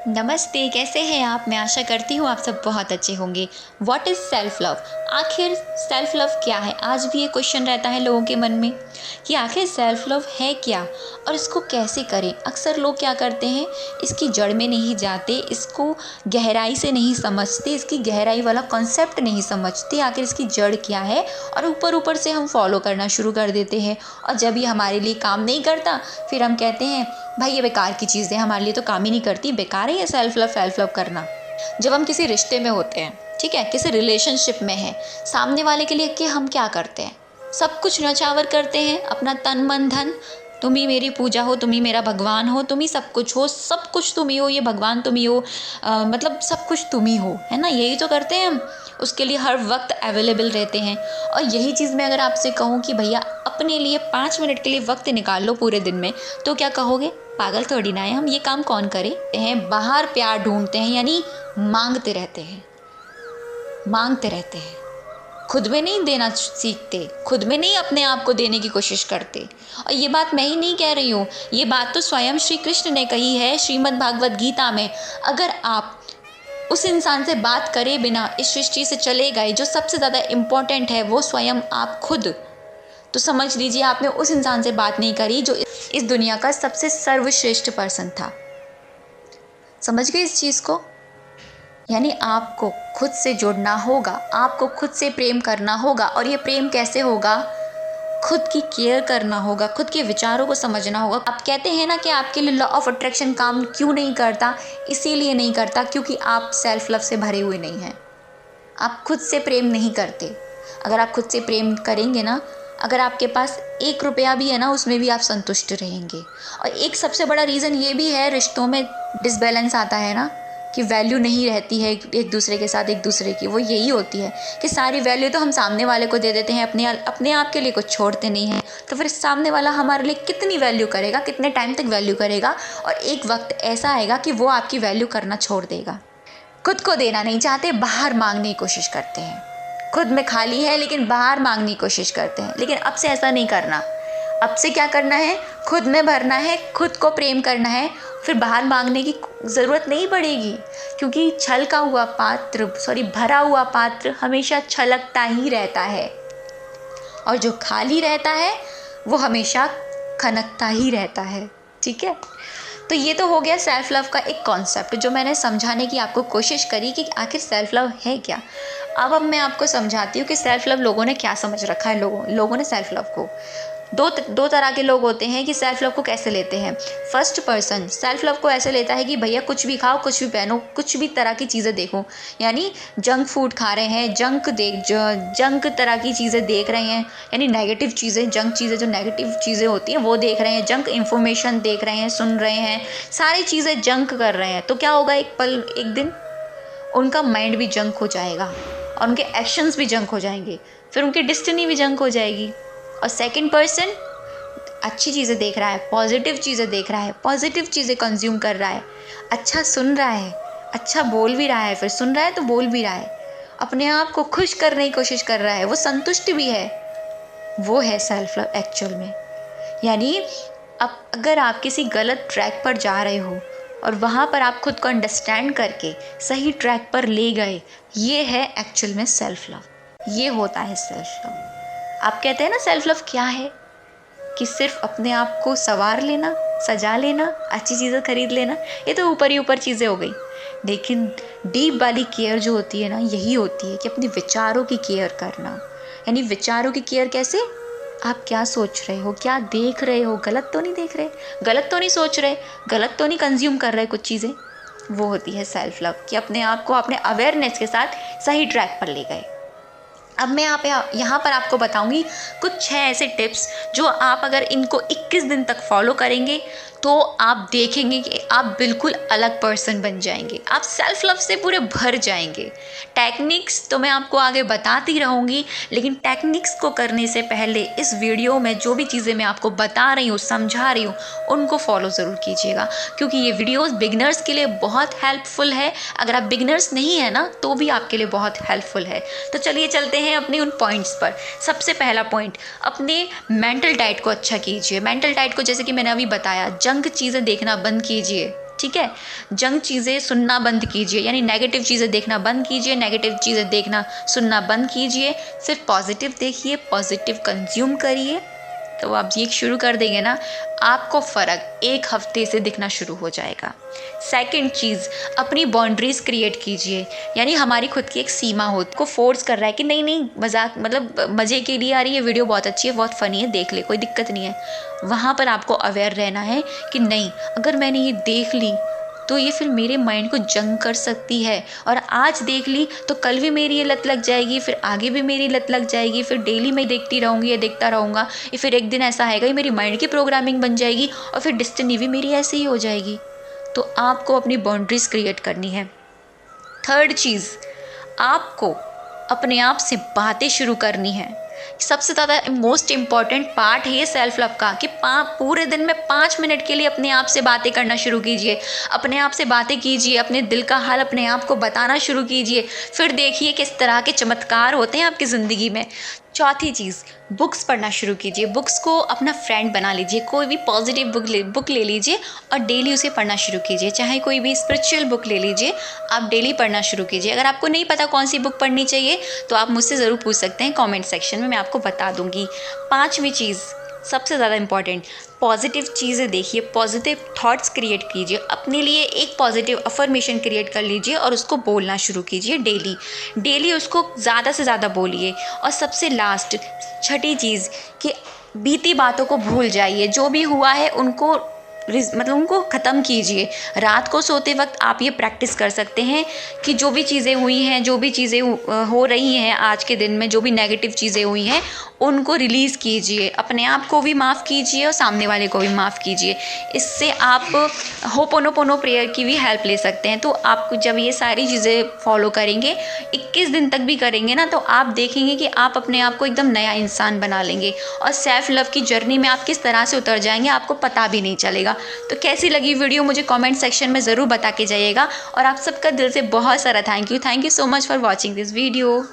नमस्ते, कैसे हैं आप? मैं आशा करती हूँ आप सब बहुत अच्छे होंगे। What is self love? आखिर सेल्फ़ लव क्या है? आज भी ये क्वेश्चन रहता है लोगों के मन में कि आखिर सेल्फ़ लव है क्या और इसको कैसे करें? अक्सर लोग क्या करते हैं, इसकी जड़ में नहीं जाते, इसको गहराई से नहीं समझते, इसकी गहराई वाला कॉन्सेप्ट नहीं समझते, आखिर इसकी जड़ क्या है, और ऊपर-ऊपर से हम फॉलो करना शुरू कर देते हैं। और जब ये हमारे लिए काम नहीं करता, फिर हम कहते हैं भाई ये बेकार की चीज़ है, हमारे लिए तो काम ही नहीं करती, बेकार है ये सेल्फ़ लव करना। जब हम किसी रिश्ते में होते हैं, ठीक है, किसी रिलेशनशिप में हैं, सामने वाले के लिए कि हम क्या करते हैं, सब कुछ न्यौछावर करते हैं, अपना तन मन धन, तुम ही मेरी पूजा हो, तुम ही मेरा भगवान हो, तुम ही सब कुछ हो, सब कुछ तुम ही हो, ये भगवान तुम ही हो, मतलब सब कुछ तुम ही हो, है ना, यही तो करते हैं हम। उसके लिए हर वक्त अवेलेबल रहते हैं। और यही चीज़ मैं अगर आपसे कहूँ कि भैया अपने लिए 5 मिनट के लिए वक्त निकाल लो पूरे दिन में, तो क्या कहोगे? पागल थोड़ी ना है हम, ये काम कौन करे हैं? बाहर प्यार ढूंढते हैं, यानी मांगते रहते हैं, मांगते रहते हैं, खुद में नहीं देना सीखते, खुद में नहीं अपने आप को देने की कोशिश करते। और ये बात मैं ही नहीं कह रही हूँ, ये बात तो स्वयं श्री कृष्ण ने कही है श्रीमद् भागवत गीता में। अगर आप उस इंसान से बात करे बिना इस सृष्टि से चले गए जो सबसे ज़्यादा इम्पोर्टेंट है वो स्वयं आप खुद, तो समझ लीजिए आपने उस इंसान से बात नहीं करी जो इस दुनिया का सबसे सर्वश्रेष्ठ पर्सन था। समझ गए इस चीज़ को? यानी आपको खुद से जुड़ना होगा, आपको खुद से प्रेम करना होगा। और ये प्रेम कैसे होगा? खुद की केयर करना होगा, खुद के विचारों को समझना होगा। आप कहते हैं ना कि आपके लिए लॉ ऑफ अट्रैक्शन काम क्यों नहीं करता? इसीलिए नहीं करता क्योंकि आप सेल्फ लव से भरे हुए नहीं हैं, आप खुद से प्रेम नहीं करते। अगर आप खुद से प्रेम करेंगे ना, अगर आपके पास 1 रुपया भी है ना, उसमें भी आप संतुष्ट रहेंगे। और एक सबसे बड़ा रीज़न ये भी है, रिश्तों में डिसबैलेंस आता है ना, कि वैल्यू नहीं रहती है एक दूसरे के साथ, एक दूसरे की। वो यही होती है कि सारी वैल्यू तो हम सामने वाले को दे देते हैं, अपने आप के लिए कुछ छोड़ते नहीं हैं। तो फिर सामने वाला हमारे लिए कितनी वैल्यू करेगा, कितने टाइम तक वैल्यू करेगा? और एक वक्त ऐसा आएगा कि वो आपकी वैल्यू करना छोड़ देगा। खुद को देना नहीं चाहते, बाहर मांगने की कोशिश करते हैं। खुद में खाली है लेकिन बाहर मांगने की कोशिश करते हैं। लेकिन अब से ऐसा नहीं करना। अब से क्या करना है? खुद में भरना है, खुद को प्रेम करना है, फिर बाहर मांगने की ज़रूरत नहीं पड़ेगी। क्योंकि भरा हुआ पात्र हमेशा छलकता ही रहता है, और जो खाली रहता है वो हमेशा खनकता ही रहता है। ठीक है, तो ये तो हो गया सेल्फ़ लव का एक कॉन्सेप्ट जो मैंने समझाने की आपको कोशिश करी कि आखिर सेल्फ़ लव है क्या। अब मैं आपको समझाती हूँ कि सेल्फ़ लव लोगों ने क्या समझ रखा है। लोगों ने सेल्फ़ लव को दो तरह के लोग होते हैं कि सेल्फ़ लव को कैसे लेते हैं। फर्स्ट पर्सन सेल्फ़ लव को ऐसे लेता है कि भैया कुछ भी खाओ, कुछ भी पहनो, कुछ भी तरह की चीज़ें देखो, यानी जंक फूड खा रहे हैं, जंक तरह की चीज़ें देख रहे हैं, यानी नेगेटिव चीज़ें, जंक चीज़ें, जो नेगेटिव चीज़ें होती हैं वो देख रहे हैं, जंक इन्फॉर्मेशन देख रहे हैं, सुन रहे हैं, सारी चीज़ें जंक कर रहे हैं। तो क्या होगा, एक दिन उनका माइंड भी जंक हो जाएगा और उनके एक्शंस भी जंक हो जाएंगे, फिर उनकी डेस्टिनी भी जंक हो जाएगी। और सेकंड पर्सन अच्छी चीज़ें देख रहा है, पॉजिटिव चीज़ें देख रहा है, पॉजिटिव चीज़ें कंज्यूम कर रहा है, अच्छा सुन रहा है, अच्छा बोल भी रहा है, फिर सुन रहा है तो बोल भी रहा है, अपने आप को खुश करने की कोशिश कर रहा है, वो संतुष्ट भी है। वो है सेल्फ लव एक्चुअल में। यानी अब अगर आप किसी गलत ट्रैक पर जा रहे हो और वहाँ पर आप खुद को अंडरस्टैंड करके सही ट्रैक पर ले गए, ये है एक्चुअल में सेल्फ लव। ये होता है सेल्फ लव। आप कहते हैं ना सेल्फ लव क्या है, कि सिर्फ अपने आप को संवार लेना, सजा लेना, अच्छी चीज़ें खरीद लेना, ये तो ऊपर ही ऊपर चीज़ें हो गई। लेकिन डीप वाली केयर जो होती है ना, यही होती है कि अपने विचारों की केयर करना। यानी विचारों की केयर कैसे? आप क्या सोच रहे हो, क्या देख रहे हो, गलत तो नहीं देख रहे, गलत तो नहीं सोच रहे, गलत तो नहीं कंज्यूम कर रहे कुछ चीज़ें। वो होती है सेल्फ लव, कि अपने आप को अपने अवेयरनेस के साथ सही ट्रैक पर ले गए। अब मैं यहाँ पर आपको बताऊंगी कुछ 6 ऐसे टिप्स जो आप अगर इनको 21 दिन तक फॉलो करेंगे तो आप देखेंगे कि आप बिल्कुल अलग पर्सन बन जाएंगे, आप सेल्फ लव से पूरे भर जाएंगे। टेक्निक्स तो मैं आपको आगे बताती रहूँगी, लेकिन टेक्निक्स को करने से पहले इस वीडियो में जो भी चीज़ें मैं आपको बता रही हूँ, समझा रही हूँ, उनको फॉलो ज़रूर कीजिएगा, क्योंकि ये वीडियोज़ बिगनर्स के लिए बहुत हेल्पफुल है। अगर आप बिगनर्स नहीं है ना, तो भी आपके लिए बहुत हेल्पफुल है। तो चलिए चलते हैं अपने उन पॉइंट्स पर। सबसे पहला पॉइंट, अपने मेंटल डाइट को अच्छा कीजिए। मेंटल डाइट को जैसे कि मैंने अभी बताया, जंक चीज़ें देखना बंद कीजिए। ठीक है। जंक चीज़ें सुनना बंद कीजिए, यानी नेगेटिव चीज़ें देखना बंद कीजिए, नेगेटिव चीज़ें देखना सुनना बंद कीजिए, सिर्फ पॉजिटिव देखिए, पॉजिटिव कंज्यूम करिए। तो आप ये शुरू कर देंगे ना, आपको फ़र्क 1 हफ्ते से दिखना शुरू हो जाएगा। सेकंड चीज़, अपनी बाउंड्रीज़ क्रिएट कीजिए, यानी हमारी खुद की एक सीमा हो, को फोर्स कर रहा है कि नहीं नहीं मजाक, मतलब मज़े के लिए आ रही है वीडियो, बहुत अच्छी है, बहुत फ़नी है, देख ले, कोई दिक्कत नहीं है। वहाँ पर आपको अवेयर रहना है कि नहीं, अगर मैंने ये देख ली तो ये फिर मेरे माइंड को जंग कर सकती है, और आज देख ली तो कल भी मेरी ये लत लग जाएगी, फिर आगे भी मेरी लत लग जाएगी, फिर डेली मैं देखती रहूँगी या देखता रहूँगा, या फिर एक दिन ऐसा आएगा मेरी माइंड की प्रोग्रामिंग बन जाएगी और फिर डेस्टिनी भी मेरी ऐसे ही हो जाएगी। तो आपको अपनी बाउंड्रीज़ क्रिएट करनी है। थर्ड चीज़, आपको अपने आप से बातें शुरू करनी है। सबसे ज़्यादा मोस्ट इम्पॉर्टेंट पार्ट है ये सेल्फ लव का, कि पूरे दिन में 5 मिनट के लिए अपने आप से बातें करना शुरू कीजिए, अपने आप से बातें कीजिए, अपने दिल का हाल अपने आप को बताना शुरू कीजिए, फिर देखिए किस तरह के चमत्कार होते हैं आपकी ज़िंदगी में। चौथी चीज़, बुक्स पढ़ना शुरू कीजिए, बुक्स को अपना फ्रेंड बना लीजिए, कोई भी पॉजिटिव बुक ले लीजिए और डेली उसे पढ़ना शुरू कीजिए, चाहे कोई भी स्पिरिचुअल बुक ले लीजिए, आप डेली पढ़ना शुरू कीजिए। अगर आपको नहीं पता कौन सी बुक पढ़नी चाहिए तो आप मुझसे ज़रूर पूछ सकते हैं कमेंट सेक्शन में, मैं आपको बता दूँगी। पाँचवीं चीज़, सबसे ज़्यादा इम्पॉर्टेंट, पॉजिटिव चीज़ें देखिए, पॉजिटिव थॉट्स क्रिएट कीजिए, अपने लिए एक पॉजिटिव अफर्मेशन क्रिएट कर लीजिए और उसको बोलना शुरू कीजिए डेली, डेली उसको ज़्यादा से ज़्यादा बोलिए। और सबसे लास्ट, छठी चीज़, कि बीती बातों को भूल जाइए, जो भी हुआ है उनको उनको ख़त्म कीजिए। रात को सोते वक्त आप ये प्रैक्टिस कर सकते हैं कि जो भी चीज़ें हुई हैं, जो भी चीज़ें हो रही हैं आज के दिन में, जो भी नेगेटिव चीज़ें हुई हैं उनको रिलीज़ कीजिए, अपने आप को भी माफ़ कीजिए और सामने वाले को भी माफ़ कीजिए। इससे आप होपोनोपोनो प्रेयर की भी हेल्प ले सकते हैं। तो आप जब ये सारी चीज़ें फॉलो करेंगे, 21 दिन तक भी करेंगे ना, तो आप देखेंगे कि आप अपने आप को एकदम नया इंसान बना लेंगे और सेल्फ लव की जर्नी में आप किस तरह से उतर जाएंगे आपको पता भी नहीं चलेगा। तो कैसी लगी वीडियो मुझे कमेंट सेक्शन में ज़रूर बता के जाइएगा, और आप सबका दिल से बहुत सारा thank you so much for watching this video.